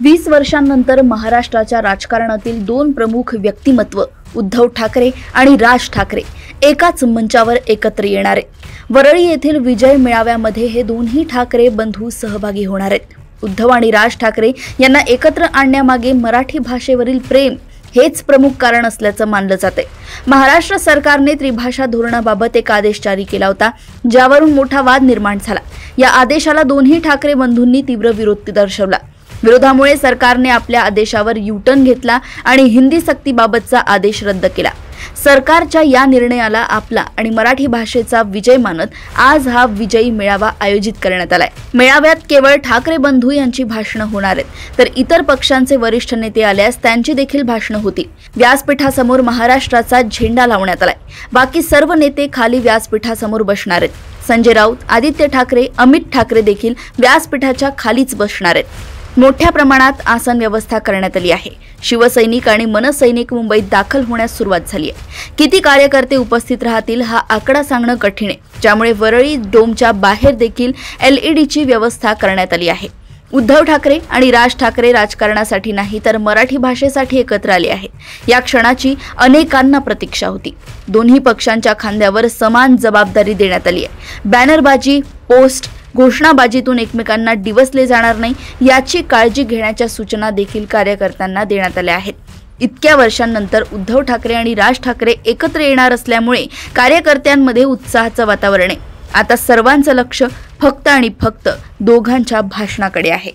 20 वर्षांनंतर महाराष्ट्राच्या राजकारणातील दोन प्रमुख व्यक्तिमत्व उद्धव ठाकरे आणि राज ठाकरे एकाच मंचावर एकत्र येणार आहेत। वरळी येथील विजय मेळाव्यामध्ये हे दोन्ही ठाकरे बंधू सहभागी होणार आहेत। उद्धव आणि राज ठाकरे यांना एकत्र आणण्यामागे मराठी भाषेवरील प्रेम हेच प्रमुख कारण असल्याचं मानलं जाते। महाराष्ट्र सरकारने त्रिभाषा धोरणाबाबत एक आदेश जारी केला होता, ज्यावरून मोठा वाद निर्माण झाला। या आदेशाला दोन्ही ठाकरे बंधूंनी तीव्र विरोध दर्शवला। विरोधामुळे सरकारने आपल्या आदेशावर यू-टर्न घेतला आणि हिंदी सक्तीबाबतचा आदेश रद्द केला। सरकारच्या या निर्णयाला आपला आणि मराठी भाषेचा विजय मानत आज हा विजयी मेळावा आयोजित करण्यात आलाय। मेळाव्यात केवळ ठाकरे बंधू यांची भाषणे होणार आहेत, तर इतर पक्षांचे वरिष्ठ नेते आल्यास त्यांची देखील भाषणे होतील। व्यासपीठासमोर महाराष्ट्राचा झेंडा लावण्यात आलाय। बाकी सर्व नेते खाली व्यासपीठासमोर बसणार आहेत। संजय राऊत, आदित्य ठाकरे, अमित ठाकरे देखील व्यासपीठाच्या खालीच बसणार आहेत। मोठ्या प्रमाणात आसन व्यवस्था करण्यात आली आहे। शिवसैनिक आणि मनसैनिक मुंबईत दाखल होण्यास सुरुवात झाली आहे। किती कार्यकर्ते उपस्थित राहतील हा आकडा सांगणं कठीण आहे, ज्यामुळे वरळी डोमच्या बाहेर देखील एलईडीची व्यवस्था करण्यात आली आहे। उद्धव ठाकरे आणि राज ठाकरे राजकारणासाठी नाही तर मराठी भाषेसाठी एकत्र आले आहेत। या क्षणाची अनेकांना प्रतीक्षा होती। दोन्ही पक्षांच्या खांद्यावर समान जबाबदारी देण्यात आली आहे। बॅनरबाजी, पोस्ट, घोषणाबाजीतून एकमेकांना डिवसले जाणार नाही याची काळजी घेण्याच्या सूचना देखील कार्यकर्त्यांना देण्यात आल्या आहेत। इतक्या वर्षांनंतर उद्धव ठाकरे आणि राज ठाकरे एकत्र येणार असल्यामुळे कार्यकर्त्यांमध्ये उत्साहाचं वातावरण आहे। आता सर्वांचं लक्ष फक्त आणि फक्त दोघांच्या भाषणाकडे आहे।